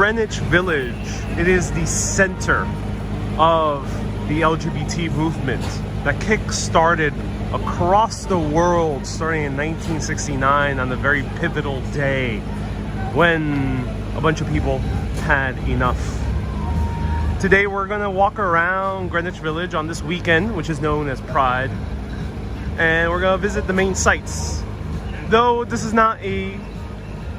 Greenwich Village. It is the center of the LGBT movement that kick-started across the world starting in 1969 on the very pivotal day when a bunch of people had enough. Today we're gonna walk around Greenwich Village on this weekend, which is known as Pride, and we're gonna visit the main sites. Though this is not a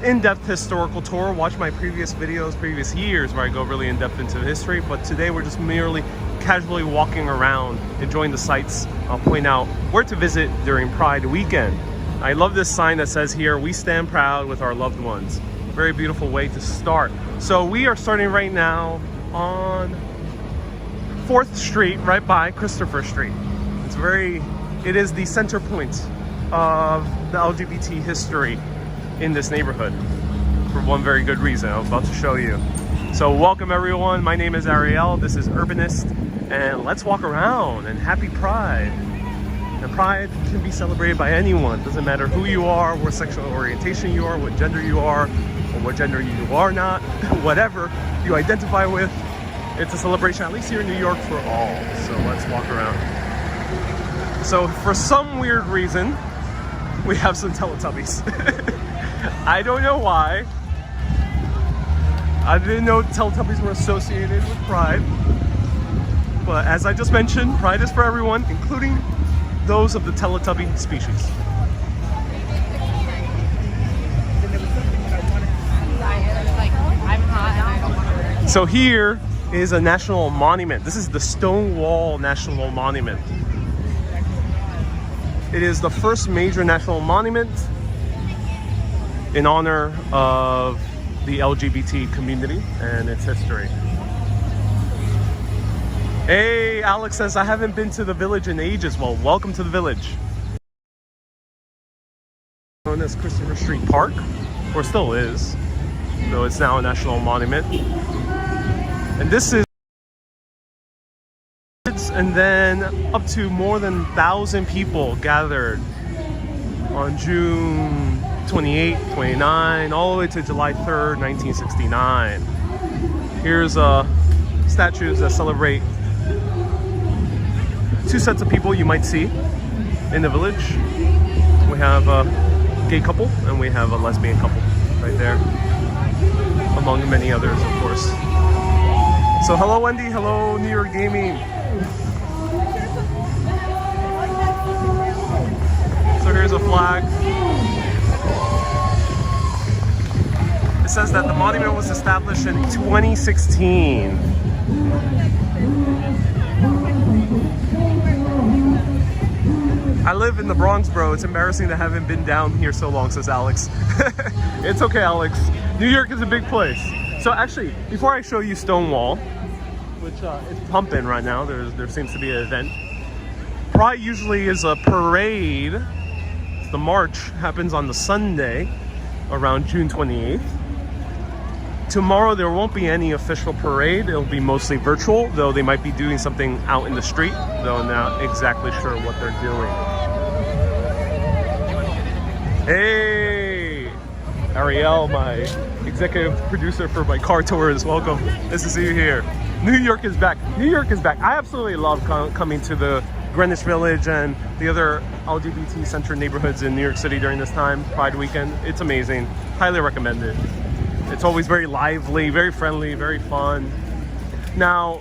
in-depth historical tour, watch my previous videos, previous years, where I go really in-depth into history, but today we're just merely casually walking around, enjoying the sights. I'll point out where to visit during Pride weekend. I love this sign that says here, "We stand proud with our loved ones." Very beautiful way to start. So we are starting right now on 4th Street, right by Christopher Street. It is the center point of the LGBT history in this neighborhood for one very good reason I'm about to show you. So welcome everyone, my name is Ariel, this is Urbanist, and let's walk around, and happy Pride. And Pride can be celebrated by anyone, doesn't matter who you are, what sexual orientation you are, what gender you are, or what gender you are not, whatever you identify with. It's a celebration, at least here in New York, for all. So let's walk around. So for some weird reason, we have some Teletubbies. I don't know why. I didn't know Teletubbies were associated with Pride. But as I just mentioned, Pride is for everyone, including those of the Teletubby species. So here is a national monument. This is the Stonewall National Monument. It is the first major national monument in honor of the LGBT community and its history. Hey, Alex says, I haven't been to the village in ages. Well, welcome to the village. Known as Christopher Street Park, or still is, though it's now a national monument. And this is, and then up to more than 1,000 people gathered on June 28, 29, all the way to July 3rd, 1969. Here's statues that celebrate two sets of people you might see in the village. We have a gay couple and we have a lesbian couple right there, among many others, of course. So hello Wendy, hello New York Gaming. So here's a flag. It says that the monument was established in 2016. I live in the Bronx, bro. It's embarrassing that I haven't been down here so long, says Alex. It's okay, Alex. New York is a big place. So actually, before I show you Stonewall, which is pumping right now, there seems to be an event. Pride usually is a parade. The march happens on the Sunday around June 28th. Tomorrow there won't be any official parade. It'll be mostly virtual, though they might be doing something out in the street, though I'm not exactly sure what they're doing. Hey, Ariel, my executive producer for my car tours, welcome. Nice to see you here. New York is back. New York is back. I absolutely love coming to the Greenwich Village and the other LGBT-centered neighborhoods in New York City during this time, Pride weekend. It's amazing. Highly recommend it. It's always very lively, very friendly, very fun. Now,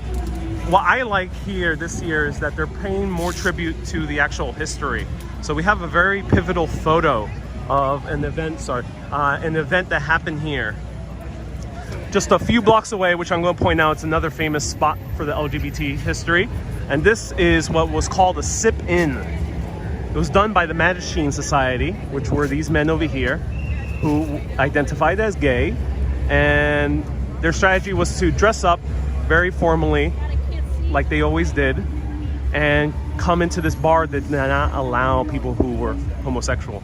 what I like here this year is that they're paying more tribute to the actual history. So we have a very pivotal photo of an event that happened here. Just a few blocks away, which I'm going to point out, it's another famous spot for the LGBT history. And this is what was called a sip-in. It was done by the Mattachine Society, which were these men over here who identified as gay. And their strategy was to dress up very formally, like they always did, and come into this bar that did not allow people who were homosexual.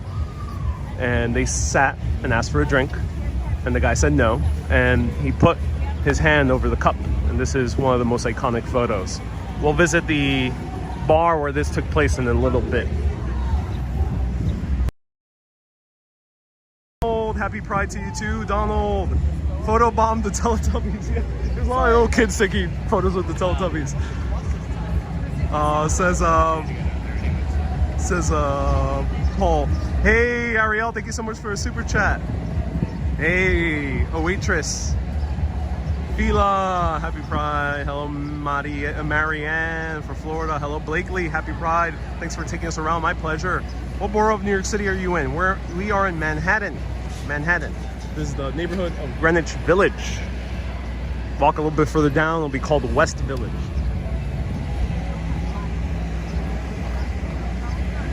And they sat and asked for a drink, and the guy said no, and he put his hand over the cup, and this is one of the most iconic photos. We'll visit the bar where this took place in a little bit. Happy Pride to you too, Donald. Photobomb the Teletubbies. Yeah. There's a lot of little kids taking photos with the Teletubbies. Says Paul. Hey Ariel, thank you so much for a super chat. Hey, a waitress. Fila, happy Pride. Hello, Marianne from Florida. Hello, Blakely, happy Pride. Thanks for taking us around. My pleasure. What borough of New York City are you in? We are in Manhattan. Manhattan. This is the neighborhood of Greenwich Village. Walk a little bit further down, it'll be called West Village.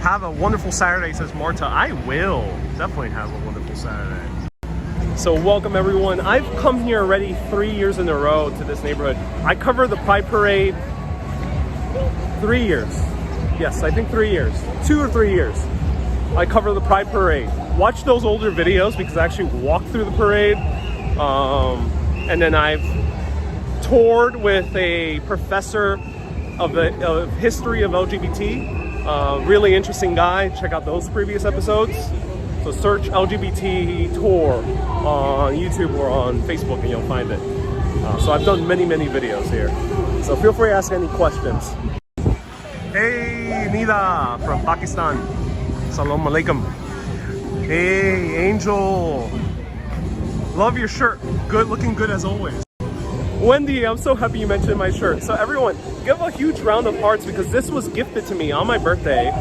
Have a wonderful Saturday, says Marta. I will definitely have a wonderful Saturday. So welcome everyone. I've come here already 3 years in a row to this neighborhood. I cover the Pride Parade 3 years. Yes, I think 3 years. 2 or 3 years. I cover the Pride Parade. Watch those older videos because I actually walked through the parade. And then I've toured with a professor of the history of LGBT. Really interesting guy. Check out those previous episodes. So search LGBT tour on YouTube or on Facebook and you'll find it. So I've done many videos here. So feel free to ask any questions. Hey Nida from Pakistan. Salam alaikum. Hey Angel. Love your shirt. Good, looking good as always. Wendy, I'm so happy you mentioned my shirt. So everyone, give a huge round of hearts because this was gifted to me on my birthday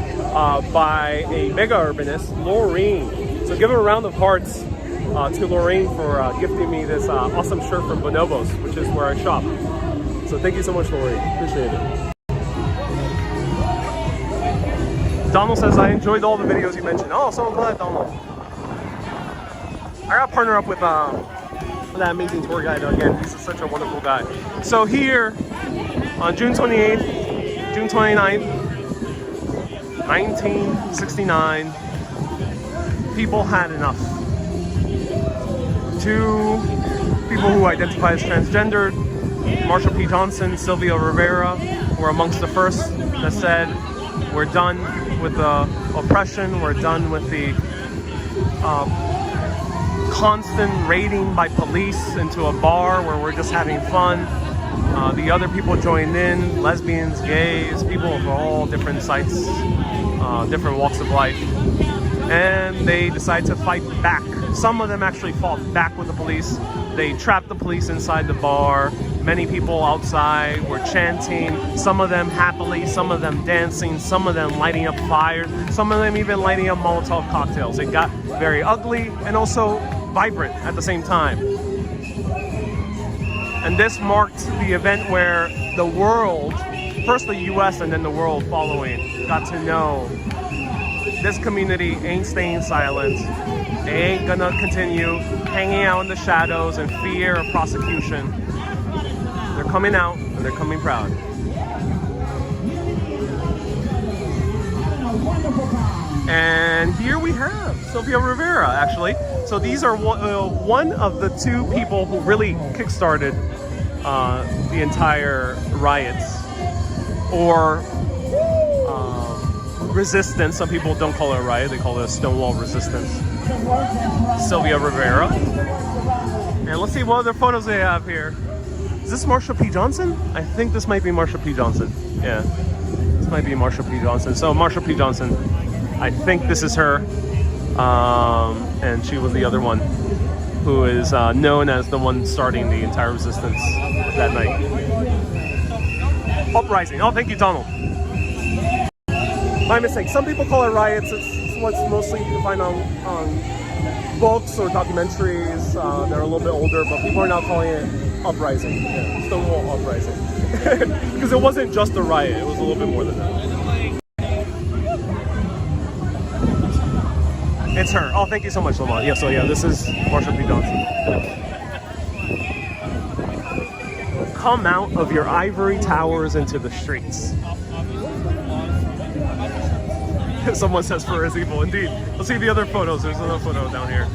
by a mega urbanist, Lorraine. So give a round of hearts to Lorraine for gifting me this awesome shirt from Bonobos, which is where I shop. So thank you so much, Lorraine. Appreciate it. Donald says, I enjoyed all the videos you mentioned. Oh, so glad, Donald. I got to partner up with that amazing tour guide again. He's such a wonderful guy. So here on June 28th, June 29th, 1969, people had enough. 2 people who identify as transgendered, Marsha P. Johnson, Sylvia Rivera, were amongst the first that said, we're done with the oppression, we're done with the constant raiding by police into a bar where we're just having fun. The other people joined in, lesbians, gays, people of all different sites, different walks of life. And they decided to fight back. Some of them actually fought back with the police. They trapped the police inside the bar. Many people outside were chanting, some of them happily, some of them dancing, some of them lighting up fires, some of them even lighting up Molotov cocktails. It got very ugly and also vibrant at the same time. And this marked the event where the world, first the US and then the world following, got to know this community ain't staying silent. They ain't gonna continue hanging out in the shadows in fear of prosecution. They're coming out and they're coming proud. And here we have Sylvia Rivera, actually. So these are one of the 2 people who really kickstarted the entire riots or resistance. Some people don't call it a riot, they call it a Stonewall resistance. Sylvia Rivera. And let's see what other photos they have here. Is this Marsha P. Johnson? I think this might be Marsha P. Johnson. Yeah, this might be Marsha P. Johnson. So Marsha P. Johnson, I think this is her. And she was the other one who is known as the one starting the entire resistance that night. Uprising. Oh, thank you, Donald. My mistake. Some people call it riots. It's what's mostly you can find on books or documentaries that are a little bit older, but people are now calling it uprising. Yeah, Stonewall uprising. Because it wasn't just a riot, it was a little bit more than that. It's her. Oh, thank you so much, Lamont. Yeah, so yeah, this is Marsha P. Johnson. Come out of your ivory towers into the streets. Someone says for is evil. Indeed. Let's see the other photos. There's another photo down here.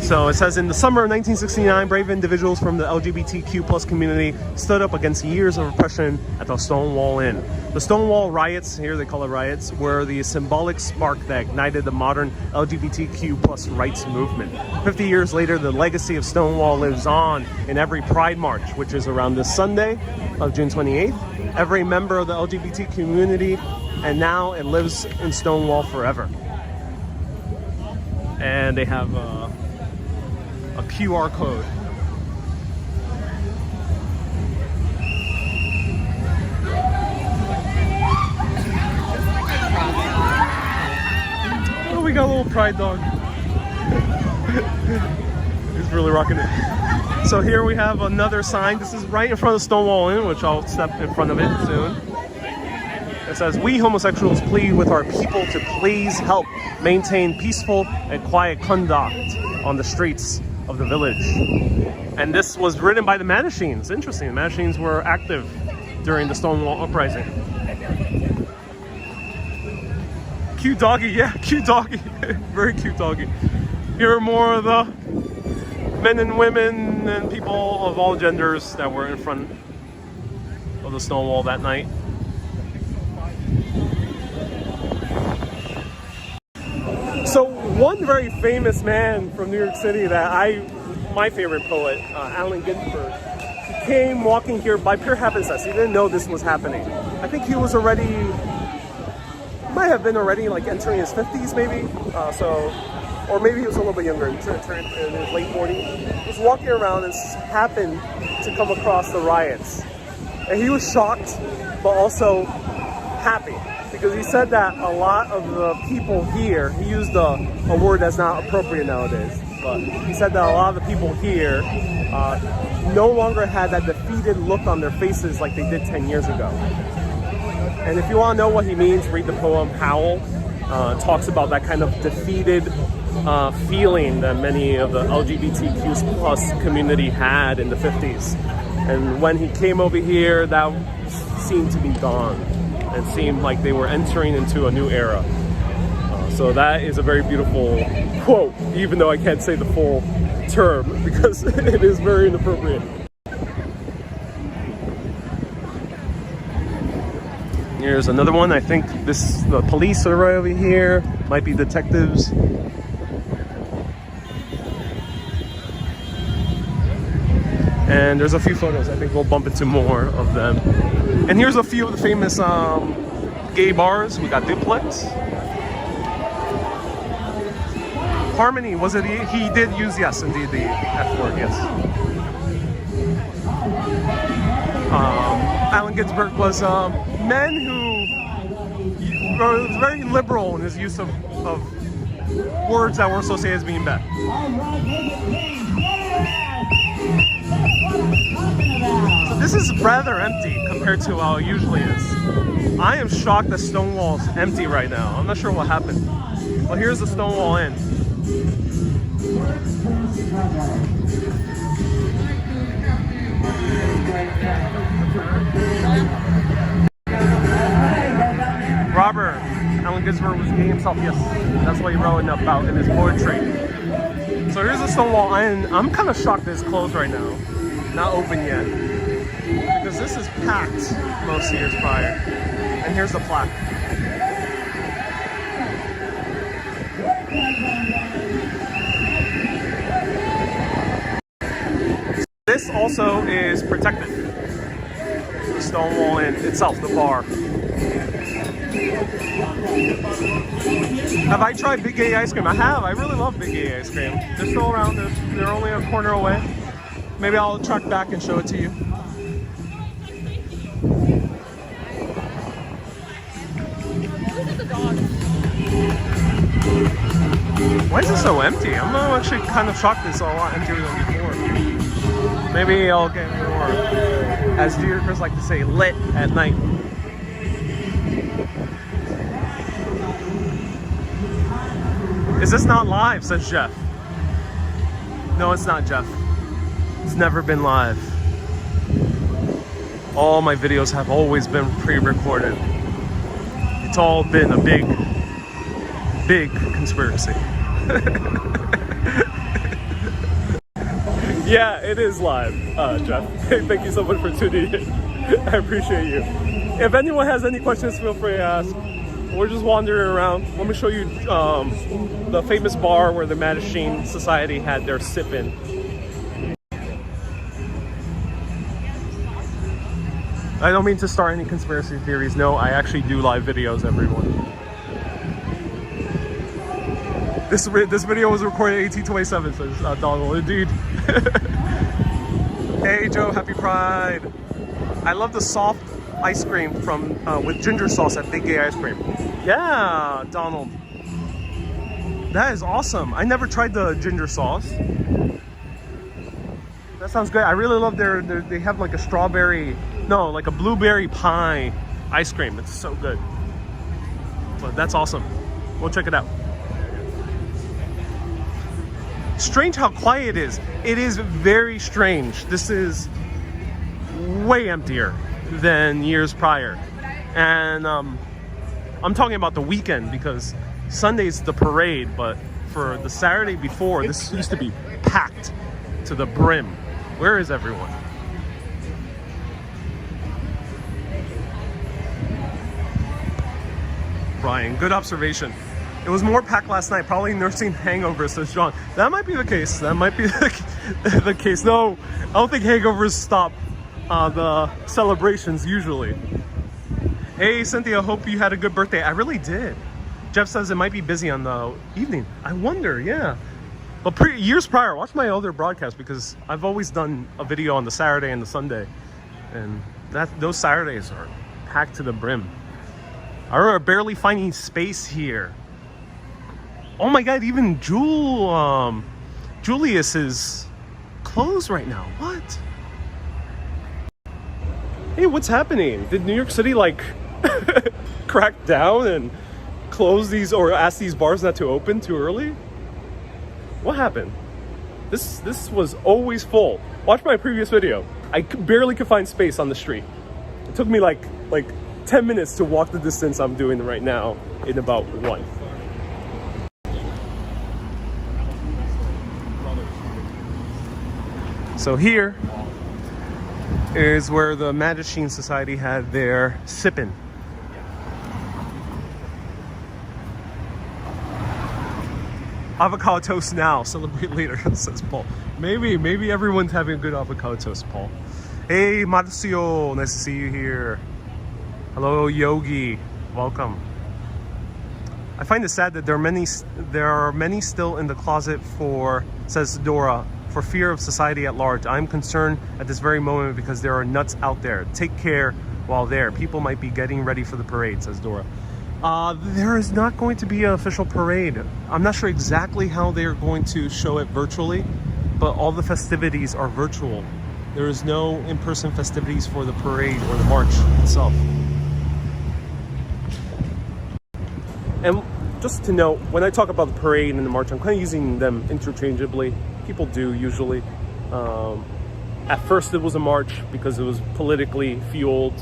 So it says, in the summer of 1969, brave individuals from the LGBTQ plus community stood up against years of repression at the Stonewall Inn. The Stonewall riots, here they call it riots, were the symbolic spark that ignited the modern LGBTQ plus rights movement. 50 years later, the legacy of Stonewall lives on in every Pride March, which is around this Sunday of June 28th. Every member of the LGBT community, and now it lives in Stonewall forever. And they have a QR code. Oh, we got a little pride dog. He's really rocking it. So here we have another sign. This is right in front of Stonewall Inn, which I'll step in front of it soon. It says, "We homosexuals plead with our people to please help maintain peaceful and quiet conduct on the streets of the village." And this was written by the Mattachines. Interesting, the Mattachines were active during the Stonewall uprising. Cute doggy, yeah, cute doggy. Very cute doggy. Here are more of the men and women and people of all genders that were in front of the Stonewall that night. So one very famous man from New York City that my favorite poet, Allen Ginsberg, he came walking here by pure happenstance. He didn't know this was happening. I think he was already, might have been already like entering his 50s maybe. Or maybe he was a little bit younger, in his late 40s. He was walking around and happened to come across the riots. And he was shocked, but also happy. Because he said that a lot of the people here, he used a word that's not appropriate nowadays, but he said that a lot of the people here no longer had that defeated look on their faces like they did 10 years ago. And if you want to know what he means, read the poem Howl. It talks about that kind of defeated feeling that many of the LGBTQ plus community had in the 50s. And when he came over here, that seemed to be gone. It seemed like they were entering into a new era. So that is a very beautiful quote, even though I can't say the full term because it is very inappropriate. Here's another one. I think the police are right over here. Might be detectives. And there's a few photos. I think we'll bump into more of them. And here's a few of the famous gay bars. We got Duplex. Harmony, was it he did use, yes, indeed, the F word, yes. Allen Ginsberg was a man who was very liberal in his use of words that were associated as being bad. So this is rather empty compared to how it usually is. I am shocked that Stonewall's empty right now. I'm not sure what happened. Well, here's the Stonewall Inn. Robert, Allen Ginsberg was gay himself, yes. That's what he wrote about in his poetry. So here's the Stonewall Inn. I'm kind of shocked that it's closed right now. Not open yet. Because this is packed most years prior. And here's the plaque. This also is protected. The Stonewall Inn itself, the bar. Have I tried Big Gay ice cream? I have. I really love Big Gay ice cream. They're still around. They're only a corner away. Maybe I'll track back and show it to you. Why is it so empty? I'm actually kind of shocked it's a lot emptier than before. Maybe I'll get more, as New Yorkers like to say, lit at night. Is this not live, says Jeff. No, it's not, Jeff. It's never been live. All my videos have always been pre-recorded. It's all been a big conspiracy. Yeah, it is live, Jeff. Thank you so much for tuning in. I appreciate you. If anyone has any questions, feel free to ask. We're just wandering around. Let me show you the famous bar where the Mattachine Society had their sip-in. I don't mean to start any conspiracy theories. No, I actually do live videos, everyone. This video was recorded 1827, says Donald. Indeed. Hey Joe, happy Pride. I love the soft ice cream from with ginger sauce at Big Gay Ice Cream. Yeah, Donald. That is awesome. I never tried the ginger sauce. That sounds great. I really love they have like a strawberry, no, like a blueberry pie ice cream. It's so good. But that's awesome. We'll check it out. Strange how quiet it is. It is very strange. This is way emptier than years prior. And I'm talking about the weekend because Sunday's the parade, but for the Saturday before, this used to be packed to the brim. Where is everyone? Brian, good observation. It was more packed last night, probably nursing hangovers, says John. That might be the case. That might be the case. No, I don't think hangovers stop the celebrations usually. Hey, Cynthia, hope you had a good birthday. I really did. Jeff says it might be busy on the evening. I wonder, yeah. But years prior, watch my other broadcasts because I've always done a video on the Saturday and the Sunday. And those Saturdays are packed to the brim. I remember barely finding space here. Oh my God, even Julius is closed right now. What? Hey, what's happening? Did New York City like crack down and close these or ask these bars not to open too early? What happened? This was always full. Watch my previous video. I barely could find space on the street. It took me like 10 minutes to walk the distance I'm doing right now in about 1. So here is where the Mattachine Society had their sip-in. Avocado toast now, celebrate later, says Paul. Maybe everyone's having a good avocado toast, Paul. Hey, Marcio, nice to see you here. Hello, Yogi, welcome. I find it sad that there are many still in the closet for, says Dora, for fear of society at large. I'm concerned at this very moment because there are nuts out there. Take care while there. People might be getting ready for the parade, says Dora. There is not going to be an official parade. I'm not sure exactly how they're going to show it virtually, but all the festivities are virtual. There is no in-person festivities for the parade or the march itself. And just to note, when I talk about the parade and the march, I'm kind of using them interchangeably. People do usually. At first it was a march because it was politically fueled.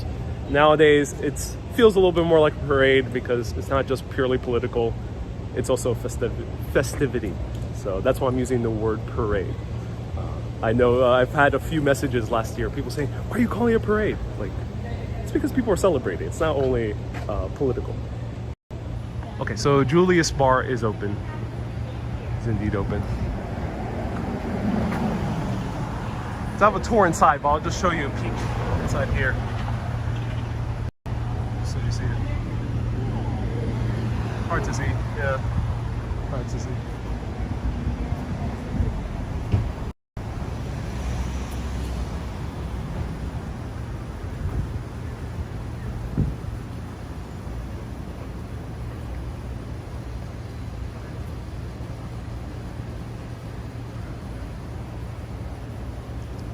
Nowadays it feels a little bit more like a parade because it's not just purely political, it's also festivity. So that's why I'm using the word parade. I know I've had a few messages last year, people saying, why are you calling it a parade? Like, it's because people are celebrating. It's not only political. Okay, so Julius Bar is open. It's indeed open. So I have a tour inside, but I'll just show you a peek inside here. So you see it. Hard to see, yeah. Hard to see.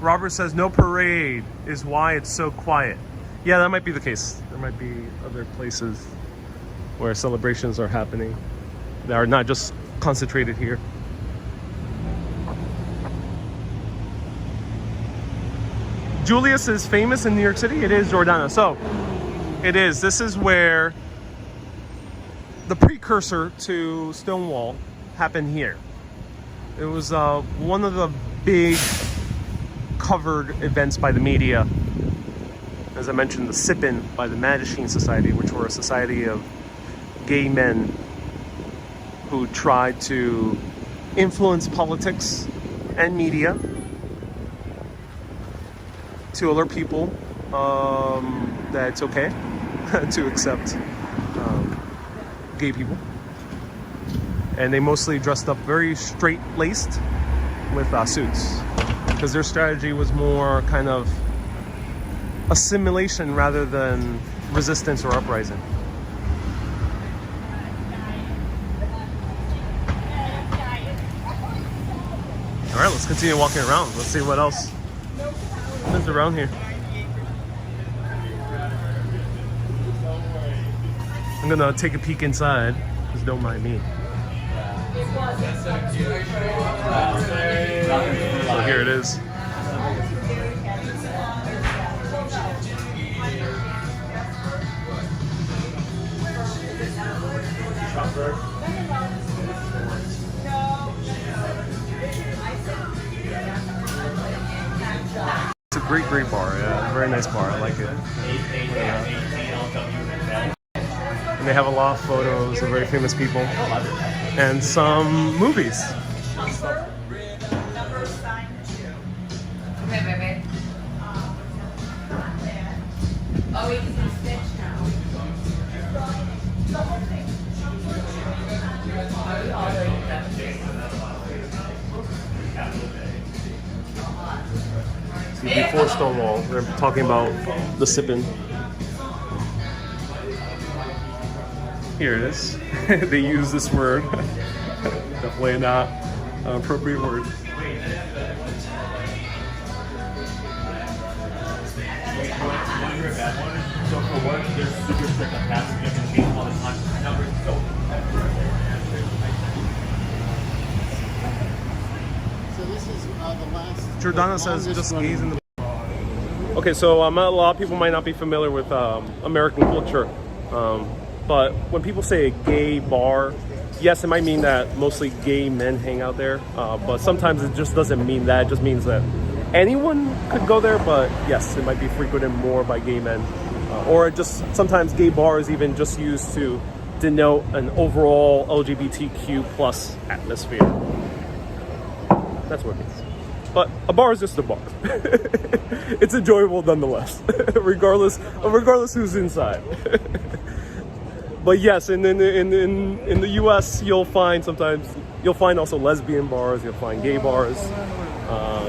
Robert says no parade is why it's so quiet. Yeah, that might be the case. There might be other places where celebrations are happening that are not just concentrated here. Julius is famous in New York City. It is, Jordana. So it is. This is where the precursor to Stonewall happened here. It was one of the big covered events by the media. As I mentioned, the Sippin by the Mattachine Society, which were a society of gay men who tried to influence politics and media to alert people that it's okay to accept gay people. And they mostly dressed up very straight-laced with suits, because their strategy was more kind of assimilation rather than resistance or uprising. All right, let's continue walking around. Let's see what else is around here. I'm gonna take a peek inside, because don't mind me. So here it is. It's a great bar, yeah. Very nice bar, I like it. And they have a lot of photos of very famous people and some movies. See, before Stonewall, they're talking about the Sippin. Here it is. They use this word. Definitely not an appropriate word. So this is the last. Jordana says just gays in the. Okay, so a lot of people might not be familiar with American culture. But when people say a gay bar, yes, it might mean that mostly gay men hang out there. But sometimes it just doesn't mean that. It just means that anyone could go there. But yes, it might be frequented more by gay men. Or just sometimes gay bars even just used to denote an overall LGBTQ plus atmosphere. That's what it means. But a bar is just a bar. It's enjoyable nonetheless, regardless who's inside. But yes, in the U.S., you'll find also lesbian bars, you'll find gay bars,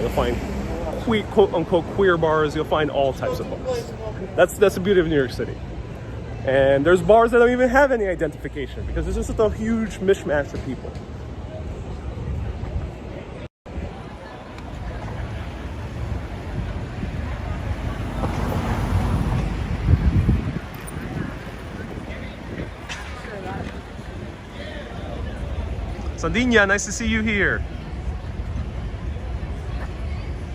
you'll find quote unquote queer bars, you'll find all types of bars. That's the beauty of New York City. And there's bars that don't even have any identification because it's just a huge mishmash of people. Sandinia, nice to see you here.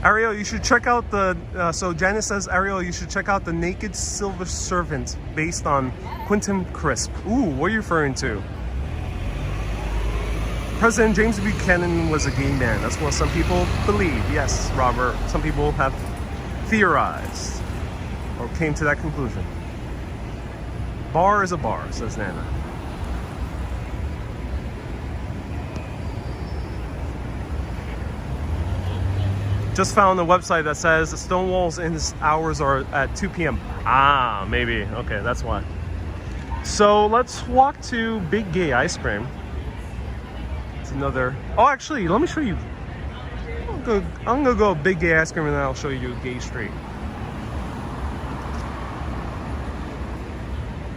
Ariel, you should check out the, so Janice says, Ariel, you should check out The Naked Silver Servant based on Quentin Crisp. Ooh, what are you referring to? President James Buchanan was a gay man. That's what some people believe. Yes, Robert, some people have theorized or came to that conclusion. Bar is a bar, says Nana. Just found a website that says Stonewall's hours are at 2 p.m. Ah, maybe. Okay, that's why. So let's walk to Big Gay Ice Cream. It's another. Oh, actually, let me show you. I'm gonna go Big Gay Ice Cream and then I'll show you Gay Street.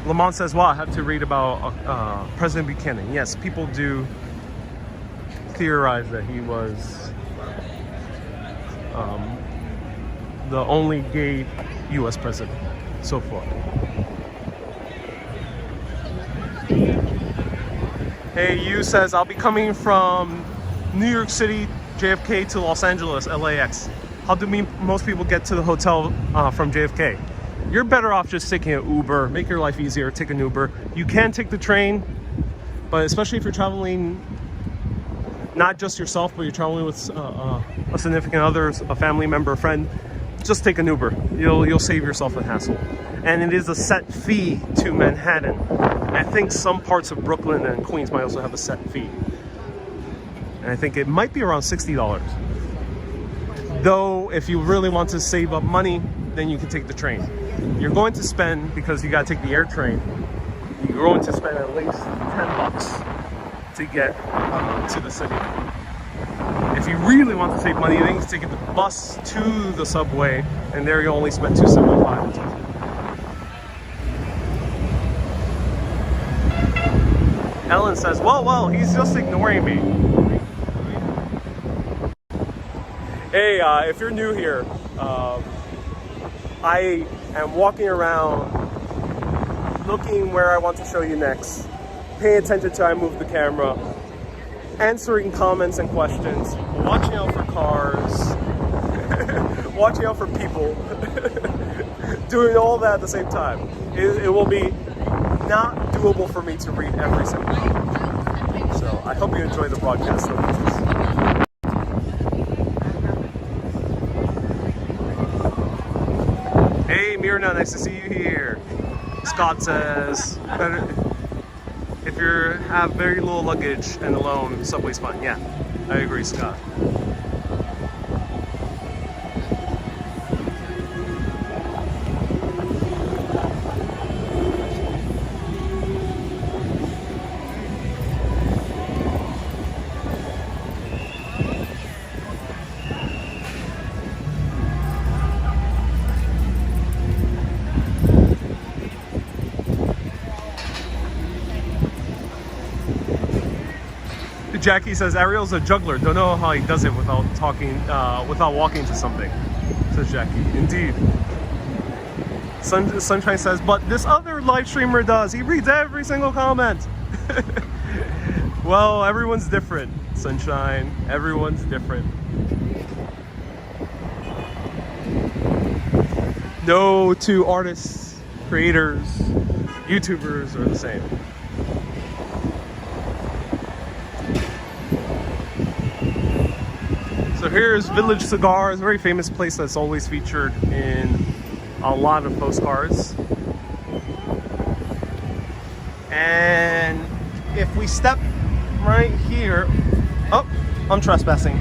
Lamont says, "Wow, I have to read about President Buchanan." Yes, people do theorize that he was the only gay U.S. president so far. Hey, you says, I'll be coming from New York City, JFK to Los Angeles, LAX. How do most people get to the hotel from JFK? You're better off just taking an Uber. Make your life easier, take an Uber. You can take the train, but especially if you're traveling not just yourself, but you're traveling with a significant other, a family member, a friend, just take an Uber. You'll save yourself a hassle. And it is a set fee to Manhattan. I think some parts of Brooklyn and Queens might also have a set fee. And I think it might be around $60. Though, if you really want to save up money, then you can take the train. You're going to spend, because you gotta take the air train, you're going to spend at least $10 to get to the city. If you really want to save money, then you can take the bus to the subway, and there you only spend $2.75. Ellen says, well, he's just ignoring me. Hey, if you're new here, I am walking around looking where I want to show you next, paying attention to how I move the camera, answering comments and questions, watching out for cars, watching out for people, doing all that at the same time. It will be not doable for me to read every single comment. So I hope you enjoy the broadcast. Hey Mirna, nice to see you here. Scott says, if you have very little luggage and alone, subway's fine. Yeah, I agree, Scott. Jackie says Ariel's a juggler. Don't know how he does it without without walking to something. Says Jackie. Indeed. Sunshine says, but this other live streamer does. He reads every single comment. Well, everyone's different. Sunshine. Everyone's different. No two artists, creators, YouTubers are the same. So here's Village Cigars, a very famous place that's always featured in a lot of postcards. And if we step right here, oh, I'm trespassing.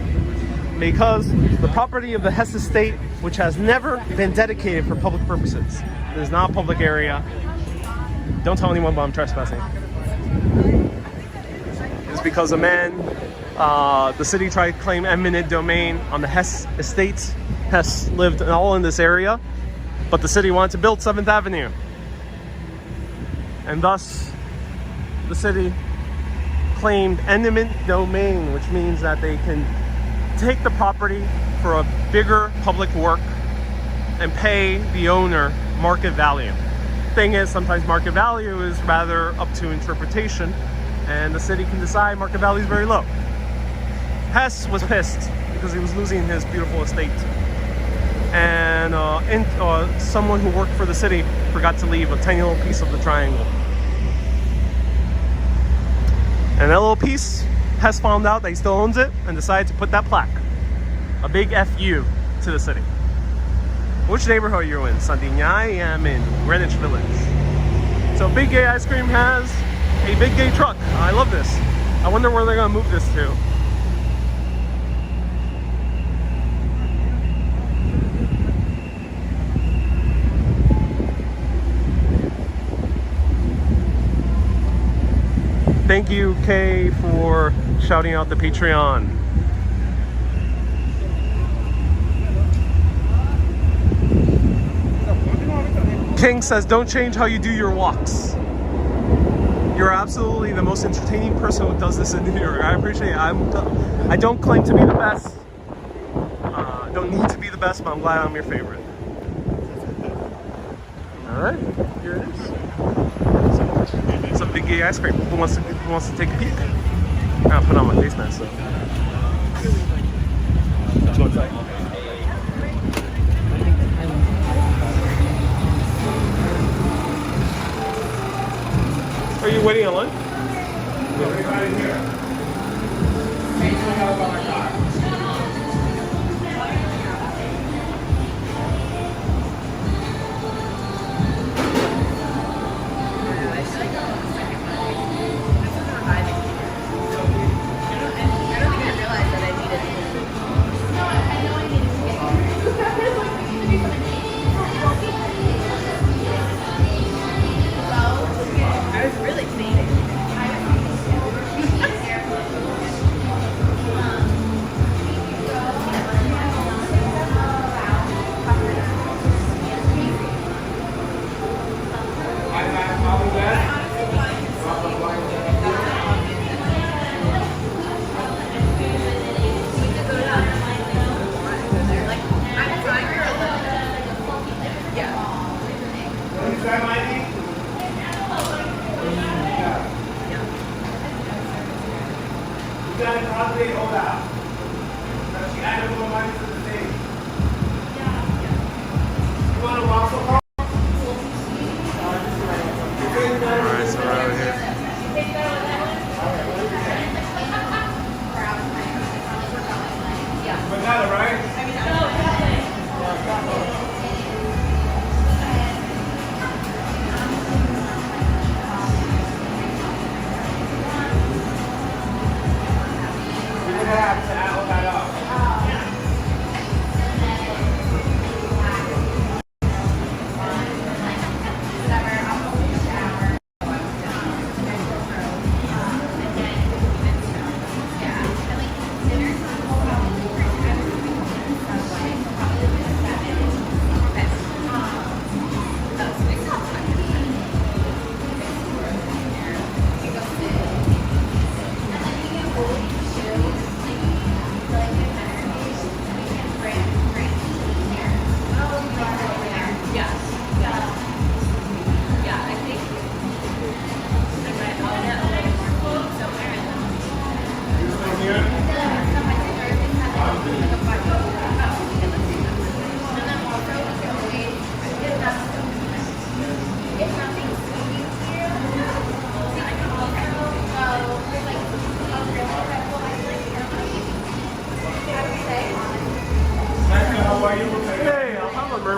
Because the property of the Hess Estate, which has never been dedicated for public purposes. It is not a public area. Don't tell anyone, but I'm trespassing. It's because a man, the city tried to claim eminent domain on the Hess Estates. Hess lived all in this area, but the city wanted to build 7th Avenue. And thus, the city claimed eminent domain, which means that they can take the property for a bigger public work and pay the owner market value. Thing is, sometimes market value is rather up to interpretation, and the city can decide market value is very low. Hess was pissed because he was losing his beautiful estate, and someone who worked for the city forgot to leave a tiny little piece of the triangle. And that little piece, Hess found out that he still owns it and decided to put that plaque, a big FU, to the city. Which neighborhood are you in? Sardinia? I am in Greenwich Village. So Big Gay Ice Cream has a big gay truck. I love this. I wonder where they're gonna move this to. Thank you, Kay, for shouting out the Patreon. King says, don't change how you do your walks. You're absolutely the most entertaining person who does this in New York. I appreciate it. I don't claim to be the best. Don't need to be the best, but I'm glad I'm your favorite. Alright, here it is. Some big gay ice cream. Who wants to take a peek? I'll put on my face mask, so. Are you waiting on lunch?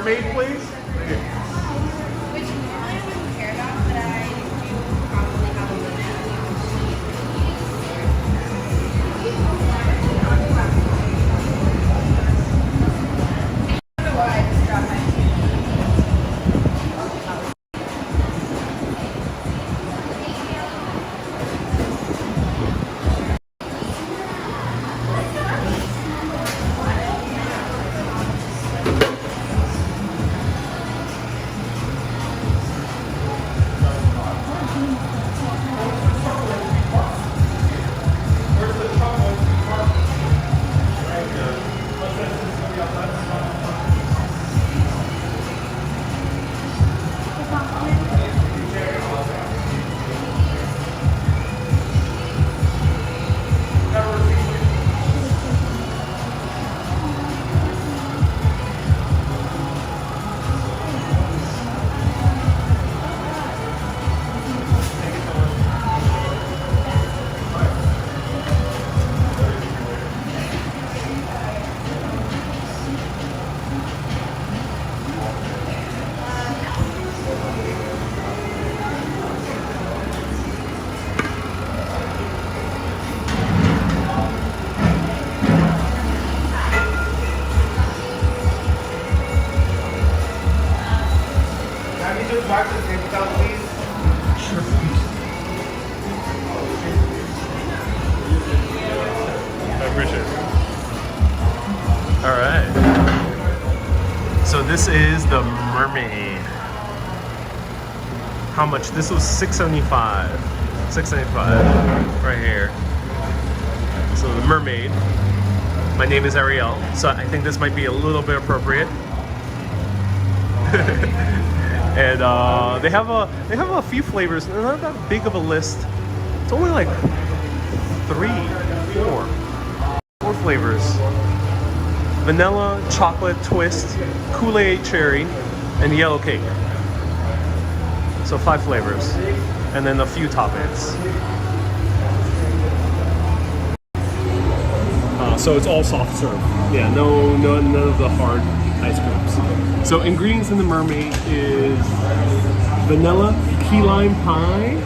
mermaid, please? Which normally I wouldn't care about, but I do probably have a limit. I don't know why I just dropped my I appreciate it. All right. So this is the mermaid. How much? This was $6.75. $6.75 right here. So the mermaid. My name is Ariel, so I think this might be a little bit appropriate. And they have a few flavors. Not that big of a list. It's only like four flavors: vanilla, chocolate twist, Kool-Aid cherry, and yellow cake. So 5 flavors, and then a few toppings. So it's all soft serve. Yeah, none of the hard ice creams. So ingredients in the mermaid is vanilla, key lime pie,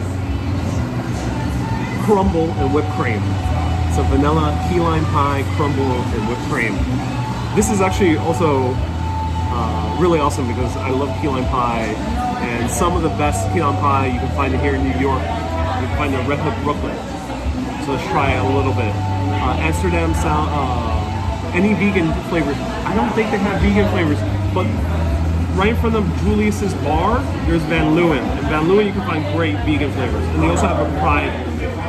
crumble, and whipped cream. So vanilla, key lime pie, crumble, and whipped cream. This is actually also really awesome because I love key lime pie, and some of the best key lime pie you can find here in New York. You can find it in Red Hook, Brooklyn. So let's try it a little bit. Amsterdam sound, any vegan flavors. I don't think they have vegan flavors, but right in front of Julius's Bar, there's Van Leeuwen. And Van Leeuwen, you can find great vegan flavors. And they also have a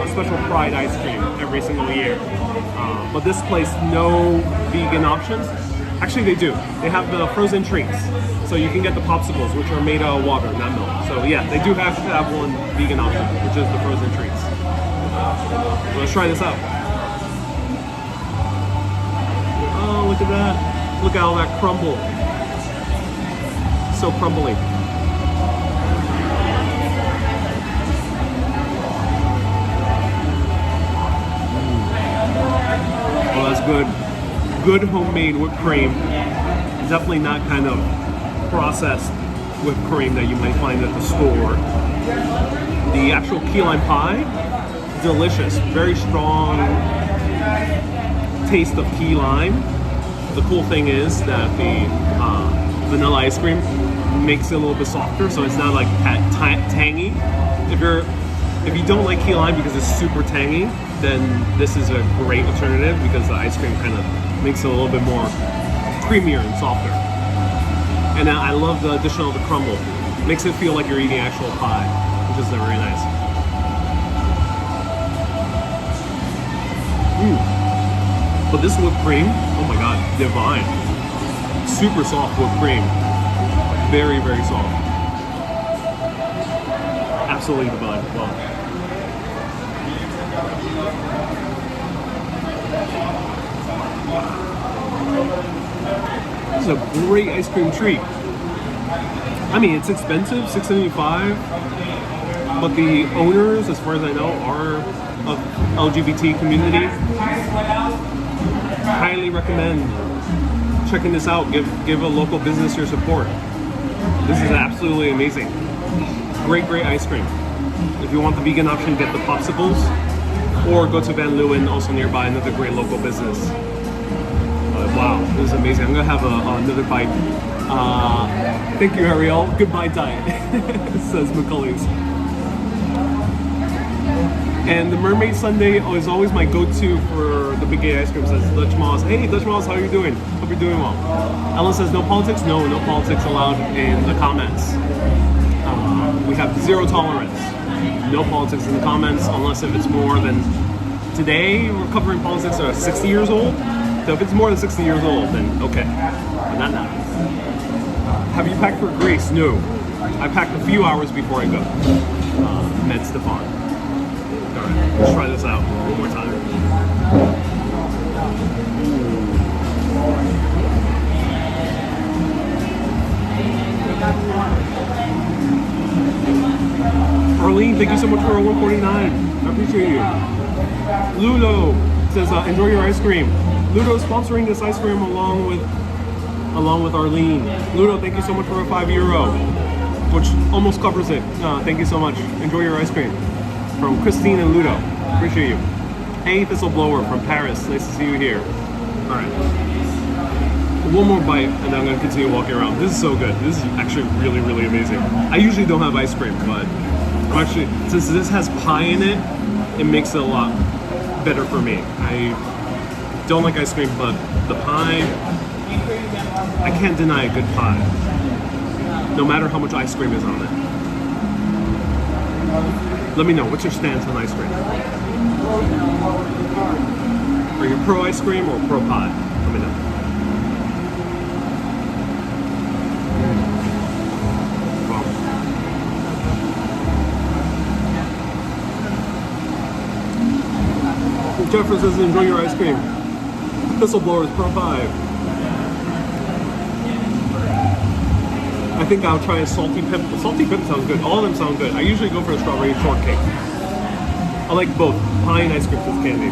special Pride ice cream every single year. But this place, no vegan options. Actually, they do. They have the frozen treats. So you can get the popsicles, which are made out of water, not milk. So yeah, they do have to have one vegan option, which is the frozen treats. So let's try this out. Oh, look at that. Look at all that crumble. So crumbly. Oh, that's good. Good homemade whipped cream. Definitely not kind of processed whipped cream that you might find at the store. The actual key lime pie, delicious. Very strong taste of key lime. The cool thing is that the vanilla ice cream makes it a little bit softer, so it's not like tangy. If you don't like key lime because it's super tangy, then this is a great alternative because the ice cream kind of makes it a little bit more creamier and softer. And I love the addition of the crumble. It makes it feel like you're eating actual pie, which is very nice. But this whipped cream, oh my god, divine. Super soft whipped cream. Very, very soft. Absolutely divine. Wow. This is a great ice cream treat. I mean, it's expensive, $6.75, but the owners, as far as I know, are of LGBT community. Highly recommend checking this out. Give a local business your support. This is absolutely amazing. Great ice cream. If you want the vegan option, get the popsicles, or go to Van Leeuwen, also nearby, another great local business. Wow, this is amazing. I'm gonna have another bite. Thank you, Ariel. Goodbye, diet, says Macaulay's. And the Mermaid Sundae is always my go-to for the Big Gay ice cream, says Dutch Moss. Hey, Dutch Moss, how are you doing? Hope you're doing well. Ellen says, no politics? No politics allowed in the comments. We have zero tolerance. No politics in the comments, unless if it's more than... Today, we're covering politics that are 60 years old. So if it's more than 60 years old, then okay. But not now. Have you packed for Greece? No. I packed a few hours before I go. Med Stefan. Alright, let's try this out one more time. Arlene, thank you so much for a 149. I appreciate you. Ludo says, enjoy your ice cream. Ludo is sponsoring this ice cream along with Arlene. Ludo, thank you so much for a €5, which almost covers it. Thank you so much. Enjoy your ice cream. From Christine and Ludo. Appreciate you. Hey, Thistleblower from Paris. Nice to see you here. All right. One more bite, and then I'm going to continue walking around. This is so good. This is actually really, really amazing. I usually don't have ice cream, but actually, since this has pie in it, it makes it a lot better for me. I don't like ice cream, but the pie, I can't deny a good pie, no matter how much ice cream is on it. Let me know, what's your stance on ice cream? Are you pro ice cream or pro pie? Let me know. Jeffers says, enjoy your ice cream. Thistleblower is pro 5. I think I'll try a salty pip. Salty pip sounds good. All of them sound good. I usually go for a strawberry shortcake. I like both pie and ice cream with candy.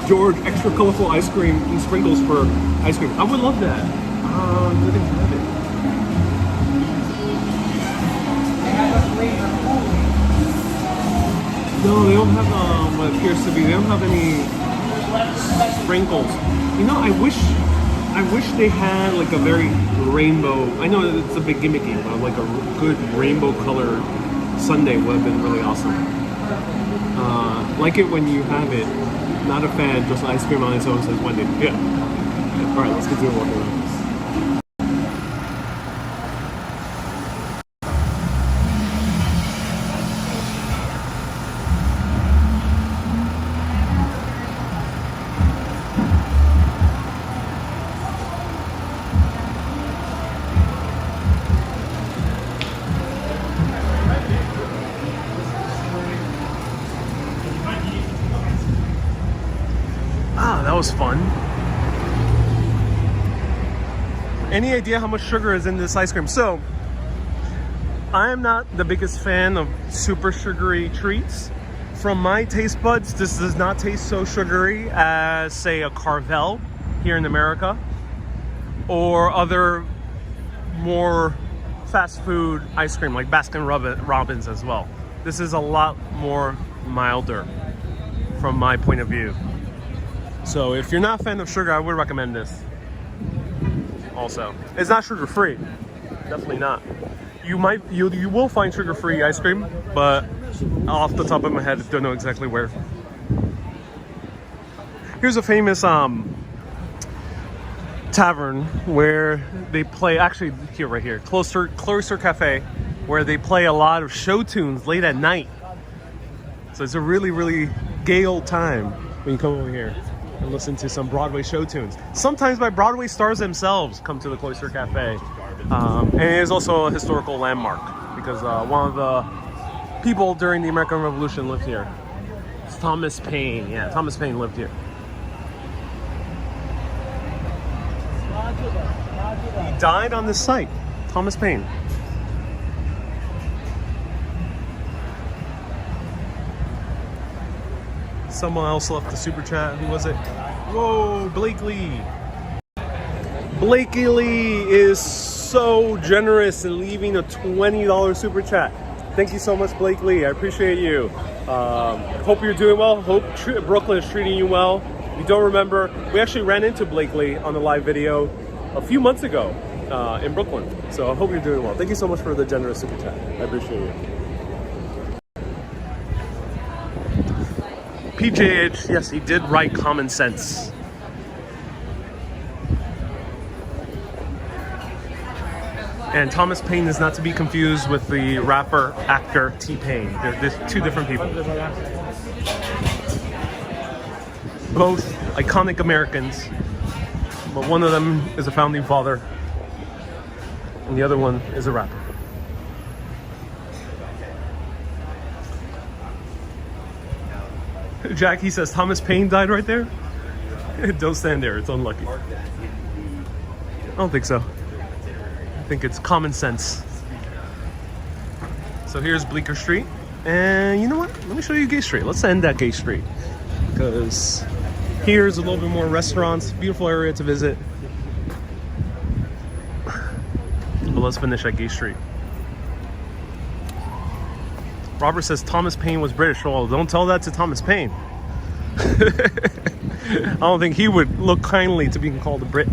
George, extra colorful ice cream and sprinkles for ice cream. I would love that. I think I have it. No, they don't have what appears to be. They don't have any sprinkles. You know, I wish they had like a very rainbow. I know it's a bit gimmicky, but like a good rainbow colored sundae would have been really awesome. Like it when you have it. Not a fan. Just ice cream on its own, says Wendy. Yeah. All right, let's continue walking around. That was fun. Any idea how much sugar is in this ice cream? So, I am not the biggest fan of super sugary treats. From my taste buds, this does not taste so sugary as, say, a Carvel here in America, or other more fast food ice cream like Baskin Robbins as well. This is a lot more milder from my point of view. So if you're not a fan of sugar, I would recommend this. Also, it's not sugar-free. Definitely not. You will find sugar-free ice cream, but off the top of my head, I don't know exactly where. Here's a famous tavern where they play. Actually, here, right here, Cloister Cafe, where they play a lot of show tunes late at night. So it's a really, really gay old time when you come over here and listen to some Broadway show tunes. Sometimes by Broadway stars themselves come to the Cloister Cafe. And it is also a historical landmark because one of the people during the American Revolution lived here. It's Thomas Paine. Yeah, Thomas Paine lived here. He died on this site, Thomas Paine. Someone else left the super chat. Who was it? Whoa, Blake Lee. Blakely is so generous in leaving a $20 super chat. Thank you so much, Blakely. I appreciate you. Hope you're doing well. Hope Brooklyn is treating you well. If you don't remember, we actually ran into Blakely on the live video a few months ago in Brooklyn. So I hope you're doing well. Thank you so much for the generous super chat. I appreciate you. PJH, yes, he did write Common Sense. And Thomas Paine is not to be confused with the rapper, actor T-Pain. They're two different people. Both iconic Americans, but one of them is a founding father, and the other one is a rapper. Jackie says Thomas Paine died right there? Don't stand there, it's unlucky. I don't think so. I think it's common sense. So here's Bleecker Street. And you know what? Let me show you Gay Street. Let's end at Gay Street. Because here's a little bit more restaurants. Beautiful area to visit. But let's finish at Gay Street. Robert says Thomas Paine was British. Well, don't tell that to Thomas Paine. I don't think he would look kindly to being called a Brit.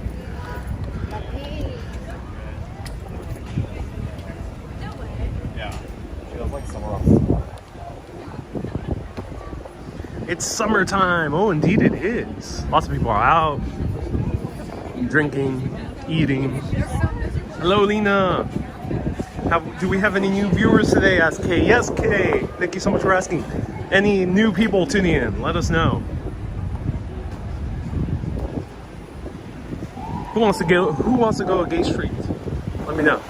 It's summertime. Oh, indeed it is. Lots of people are out, drinking, eating. Hello, Lena. Do we have any new viewers today? Ask Kay. Yes, Kay. Thank you so much for asking. Any new people tuning in? Let us know. Who wants to go to Gay Street? Let me know.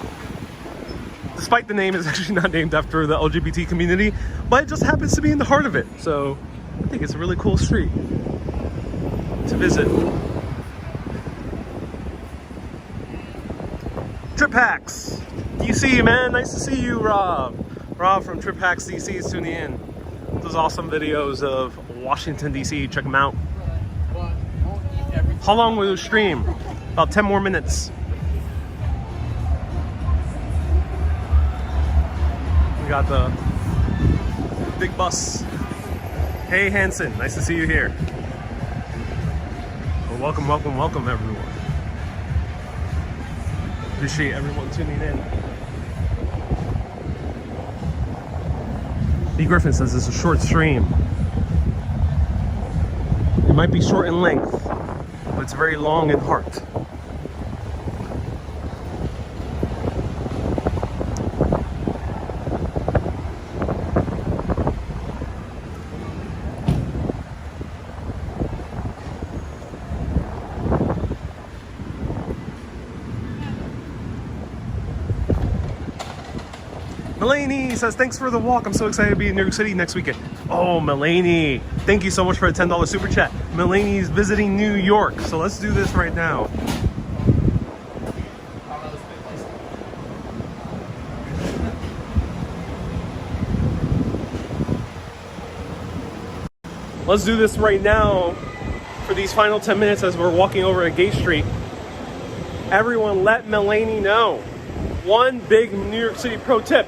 Despite the name is actually not named after the LGBT community, but it just happens to be in the heart of it. So I think it's a really cool street to visit. Trip Hacks, DC, man, nice to see you, Rob. Rob from Trip Hacks DC is tuning in. Those awesome videos of Washington DC. Check them out. How long will you stream? About 10 more minutes. We got the big bus. Hey Hanson, nice to see you here. Well, welcome, welcome, welcome everyone. Appreciate everyone tuning in. B. Griffin says it's a short stream. It might be short in length, but it's very long in heart. Mulaney says, thanks for the walk. I'm so excited to be in New York City next weekend. Oh, Mulaney. Thank you so much for a $10 super chat. Mulaney's visiting New York. So let's do this right now. Let's do this right now for these final 10 minutes as we're walking over at Gay Street. Everyone let Mulaney know. One big New York City pro tip.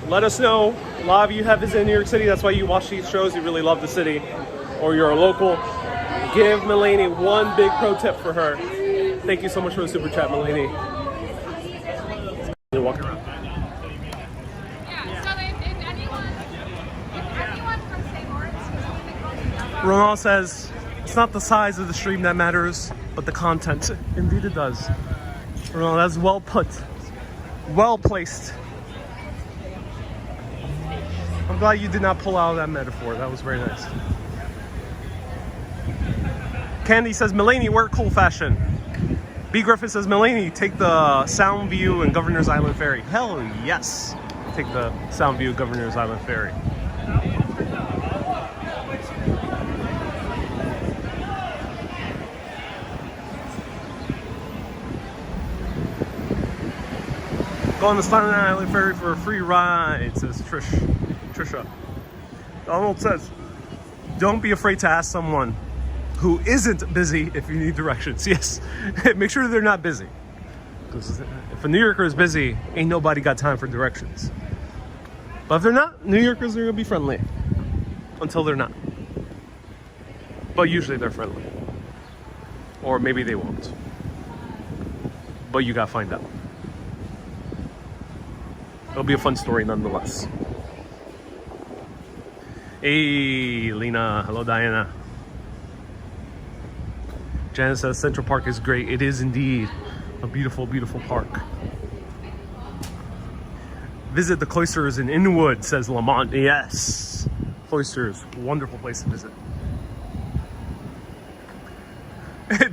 Let us know. A lot of you have visited New York City. That's why you watch these shows. You really love the city. Or you're a local. Give Mulaney one big pro tip for her. Thank you so much for the super chat, Mulaney. You're walking around. Yeah, so if anyone from St. Lawrence Ronald says, it's not the size of the stream that matters, but the content. Indeed it does. Ronald, that's well put. Well placed. I'm glad you did not pull out that metaphor. That was very nice. Candy says, Mulaney, wear cool fashion. B. Griffin says, Mulaney, take the Sound View and Governor's Island Ferry. Hell yes. Take the Sound View Governor's Island Ferry. Go on the Staten Island Ferry for a free ride, says Trisha. Donald says, don't be afraid to ask someone who isn't busy if you need directions. Yes, make sure they're not busy. Because if a New Yorker is busy, ain't nobody got time for directions. But if they're not, New Yorkers are gonna be friendly until they're not. But usually they're friendly. Or maybe they won't. But you gotta find out. It'll be a fun story nonetheless. Hey, Lena. Hello, Diana. Janet says Central Park is great. It is indeed a beautiful, beautiful park. Visit the cloisters in Inwood, says Lamont. Yes. Cloisters, wonderful place to visit.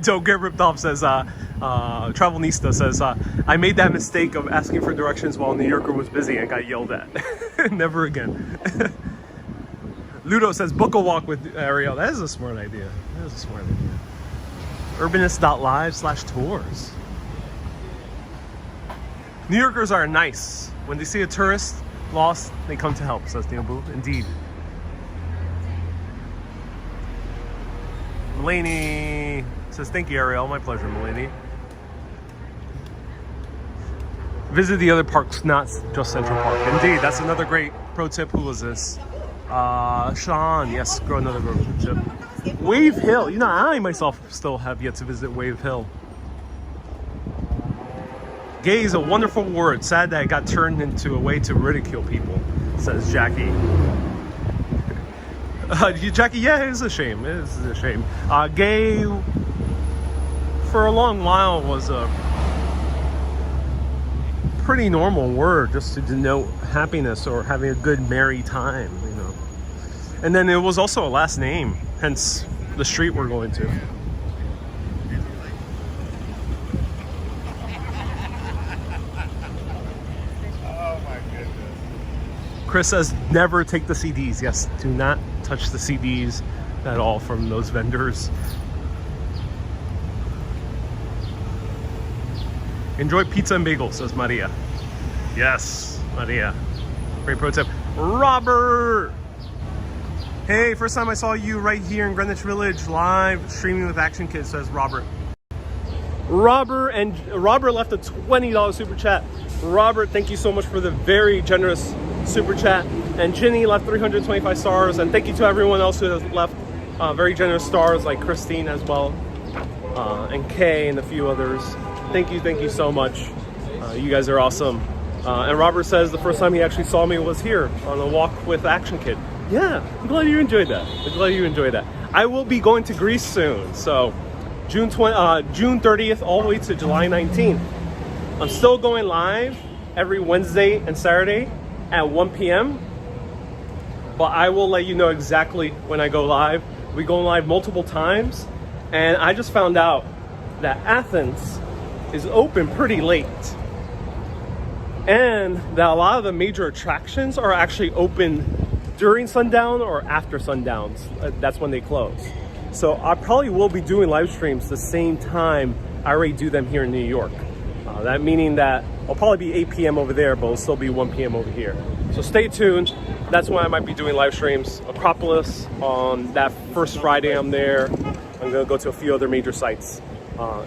Don't get ripped off, says Travelnista says, I made that mistake of asking for directions while New Yorker was busy and got yelled at. Never again. Ludo says, book a walk with Ariel. That is a smart idea. That is a smart idea. Urbanist.live/tours. New Yorkers are nice. When they see a tourist lost, they come to help, says Neil Boo. Indeed. Mulaney says, thank you, Ariel. My pleasure, Mulaney. Visit the other parks, not just Central Park. Indeed, that's another great pro tip. Who was this? Sean, yes, another pro tip. Wave Hill. You know, I myself still have yet to visit Wave Hill. Gay is a wonderful word. Sad that it got turned into a way to ridicule people, says Jackie. Jackie, yeah, it is a shame. It is a shame. Gay, for a long while, was a pretty normal word just to denote happiness or having a good merry time, you know. And then it was also a last name, hence the street we're going to. Chris says, never take the CDs. Yes, do not touch the CDs at all from those vendors. Enjoy pizza and bagels, says Maria. Yes, Maria. Great pro tip. Robert! Hey, first time I saw you right here in Greenwich Village, live streaming with Action Kids, says Robert. Robert left a $20 super chat. Robert, thank you so much for the very generous super chat. And Ginny left 325 stars. And thank you to everyone else who has left very generous stars, like Christine as well, and Kay and a few others. Thank you so much. You guys are awesome. And Robert says the first time he actually saw me was here on a walk with Action Kid. Yeah, I'm glad you enjoyed that. I will be going to Greece soon, so June 30th all the way to July 19th. I'm still going live every Wednesday and Saturday at 1 p.m. But I will let you know exactly when I go live. We go live multiple times, and I just found out that Athens is open pretty late. And that a lot of the major attractions are actually open during sundown or after sundowns. That's when they close. So I probably will be doing live streams the same time I already do them here in New York. That meaning that I'll probably be 8 p.m. over there, but it'll still be 1 p.m. over here. So stay tuned. That's when I might be doing live streams. Acropolis on that first Friday I'm there. I'm gonna go to a few other major sites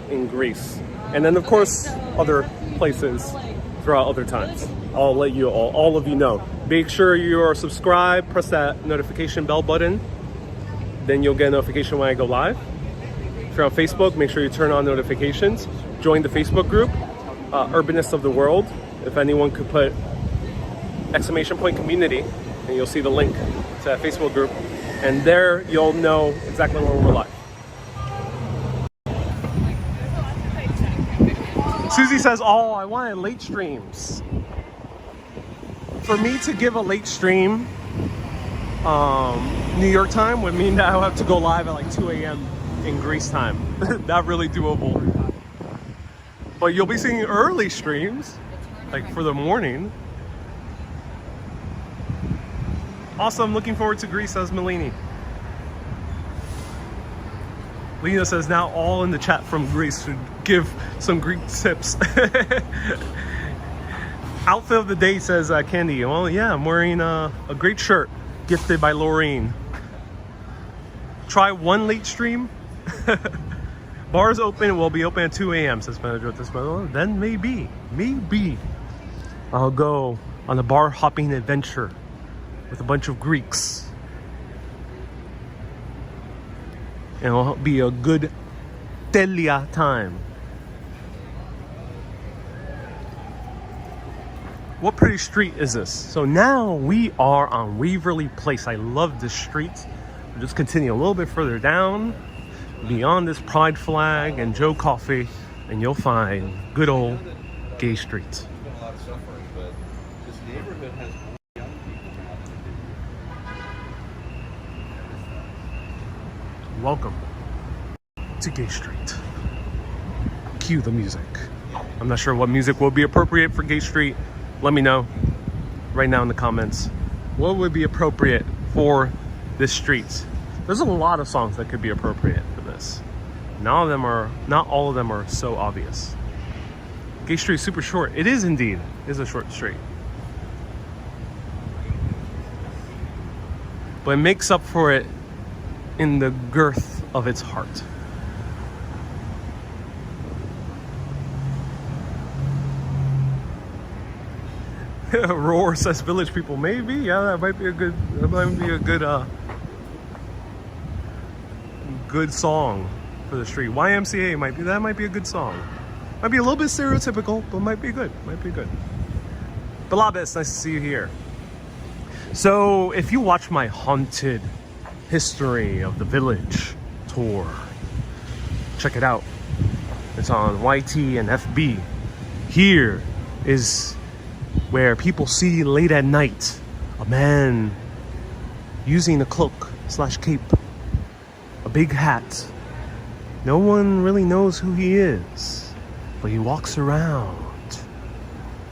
in Greece. And then of course, other places throughout other times. I'll let you all of you know. Make sure you are subscribed, press that notification bell button. Then you'll get a notification when I go live. If you're on Facebook, make sure you turn on notifications. Join the Facebook group, Urbanists of the World. If anyone could put !community, and you'll see the link to that Facebook group. And there you'll know exactly when we're live. Susie says, oh, I wanted late streams. For me to give a late stream, New York time would mean that I'll have to go live at like 2 a.m. in Greece time. Not really doable. But you'll be seeing early streams, like for the morning. Awesome, looking forward to Greece, says Melini. Lena says, now all in the chat from Greece should give some Greek tips. Outfit of the day, says Candy. Well, yeah, I'm wearing a great shirt gifted by Laureen. Try one late stream Bars open, will be open at 2 a.m. says manager at this moment. Then maybe I'll go on a bar hopping adventure with a bunch of Greeks. And it'll be a good telia time. What pretty street is this? So now we are on Waverly Place. I love this street. We'll just continue a little bit further down, beyond this pride flag and Joe Coffee, and you'll find good old Gay Street. There's been a lot of suffering, but this neighborhood has more young people now. Welcome to Gay Street. Cue the music. I'm not sure what music will be appropriate for Gay Street. Let me know right now in the comments. What would be appropriate for this street? There's a lot of songs that could be appropriate for this. Not all of them are so obvious. Gay Street is super short. It is indeed. It is a short street. But it makes up for it in the girth of its heart. Roar says Village People. Maybe, yeah, that might be a good good song for the street. YMCA might be a good song. Might be a little bit stereotypical, but might be good. Balabis, nice to see you here. So if you watch my haunted history of the village tour, check it out. It's on YT and FB. Here is where people see late at night a man using a cloak / cape, a big hat. No one really knows who he is, but he walks around,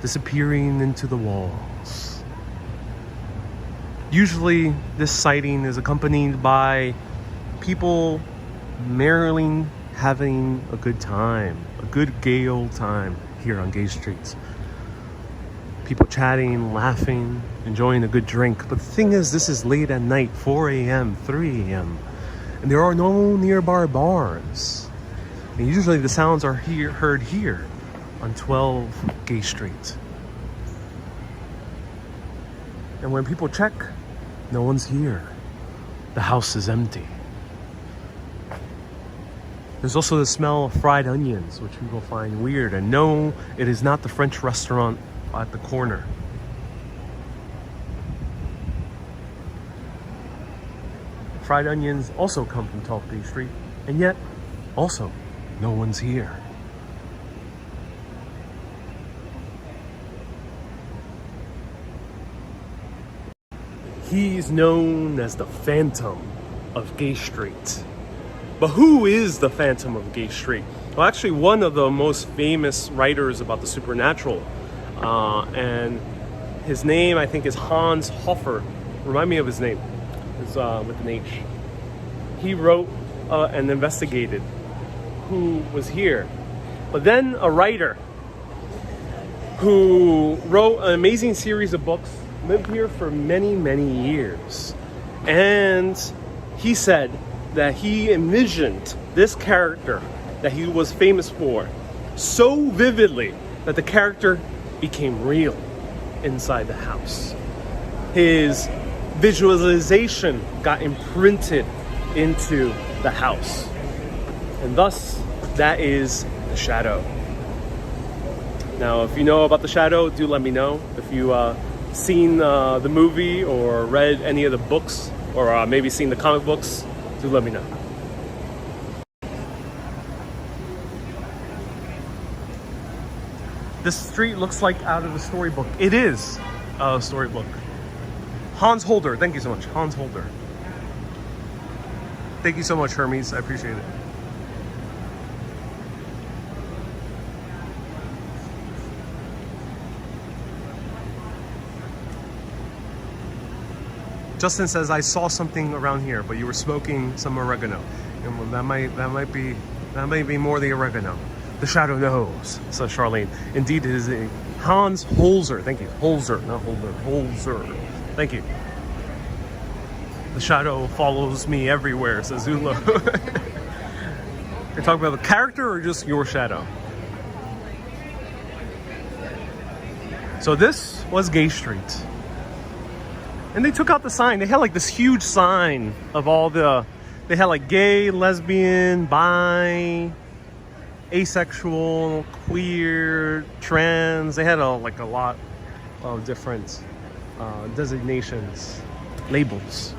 disappearing into the walls. Usually this sighting is accompanied by people merrily having a good time, a good gay old time here on Gay Street. People chatting, laughing, enjoying a good drink. But the thing is, this is late at night, 4 a.m., 3 a.m., and there are no nearby bars. And usually the sounds are heard here on 12 Gay Street. And when people check, no one's here. The house is empty. There's also the smell of fried onions, which people find weird. And no, it is not the French restaurant at the corner. Fried onions also come from 12 Gay Street, and yet also no one's here. He's known as the Phantom of Gay Street. But who is the Phantom of Gay Street? Well, actually, one of the most famous writers about the supernatural, and his name, I think, is Hans Hofer. Remind me of his name. It's with an H. He wrote and investigated who was here. But then a writer who wrote an amazing series of books lived here for many, many years. And he said that he envisioned this character that he was famous for so vividly that the character became real inside the house. His visualization got imprinted into the house. And thus, that is the shadow. Now, if you know about the shadow, do let me know. If you seen the movie or read any of the books, or maybe seen the comic books, do let me know. This street looks like out of a storybook. It is a storybook. Hans Holder, thank you so much. Hans Holder. Thank you so much, Hermes. I appreciate it. Justin says, I saw something around here, but you were smoking some oregano. And that might be more the oregano. The shadow knows, says Charlene. Indeed, it is a Hans Holzer. Thank you. Holzer, not Holder. Holzer. Thank you. The shadow follows me everywhere, says Zula. They talk about the character or just your shadow? So this was Gay Street. And they took out the sign. They had like this huge sign of all the, they had like gay, lesbian, bi, asexual, queer, trans. They had a lot of different designations, labels.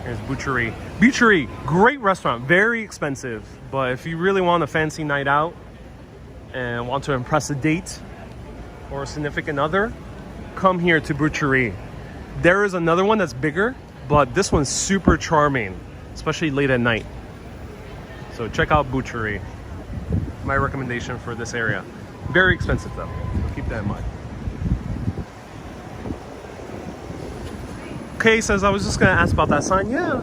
Here's Butchery. Butchery, great restaurant, very expensive. But if you really want a fancy night out and want to impress a date or a significant other, come here to Butchery. There is another one that's bigger, but this one's super charming, especially late at night. So check out Butchery. My recommendation for this area. Very expensive though, so keep that in mind. Okay, says I was just gonna ask about that sign. Yeah,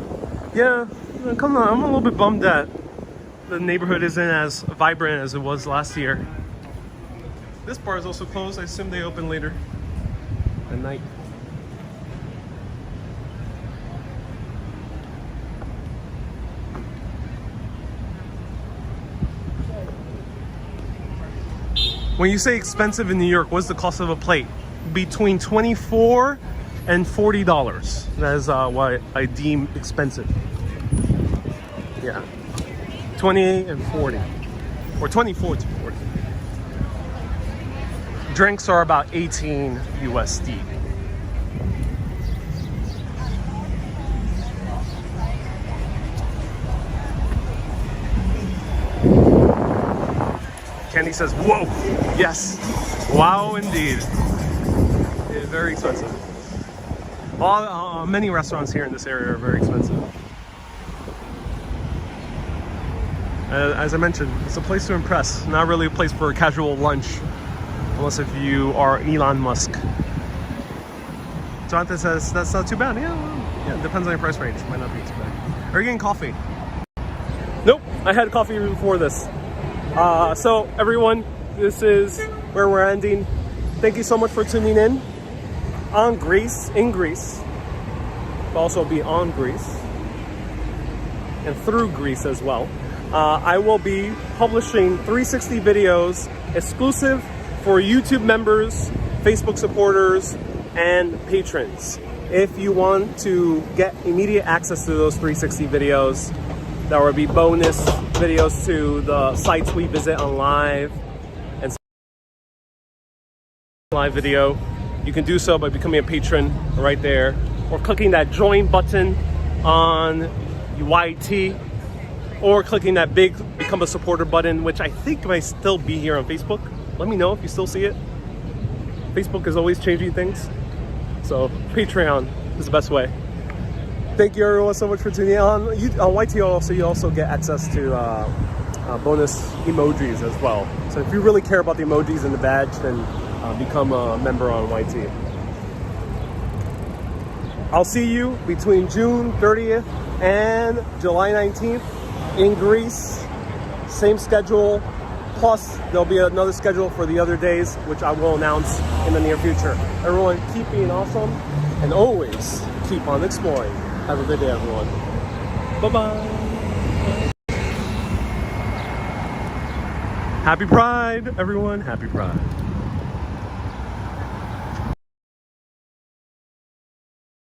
come on, I'm a little bit bummed that the neighborhood isn't as vibrant as it was last year. This bar is also closed. I assume they open later at night. When you say expensive in New York, what's the cost of a plate? Between $24 and $40. That is what I deem expensive. Yeah, 28 and 40, or 24 to 40. Drinks are about 18 USD. Candy says, whoa, yes, wow indeed. It is very expensive. Many restaurants here in this area are very expensive. As I mentioned, it's a place to impress, not really a place for a casual lunch, unless if you are Elon Musk. Jonathan says, that's not too bad. Yeah, well, yeah, it depends on your price range. Might not be too bad. Are you getting coffee? Nope, I had coffee before this. So everyone, this is where we're ending. Thank you so much for tuning in on Greece, in Greece. It'll also be on Greece and through Greece as well. I will be publishing 360 videos exclusive for YouTube members, Facebook supporters, and patrons. If you want to get immediate access to those 360 videos, there will be bonus videos to the sites we visit on live and live video. You can do so by becoming a patron right there, or clicking that join button on YT, or clicking that big become a supporter button, which I think might still be here on Facebook. Let me know if you still see it. Facebook is always changing things, so Patreon is the best way. Thank you everyone so much for tuning in. On YT you also get access to bonus emojis as well. So if you really care about the emojis and the badge, then become a member on YT. I'll see you between June 30th and July 19th in Greece. Same schedule, plus there'll be another schedule for the other days, which I will announce in the near future. Everyone, keep being awesome and always keep on exploring. Have a good day, everyone. Bye-bye. Happy Pride, everyone. Happy Pride.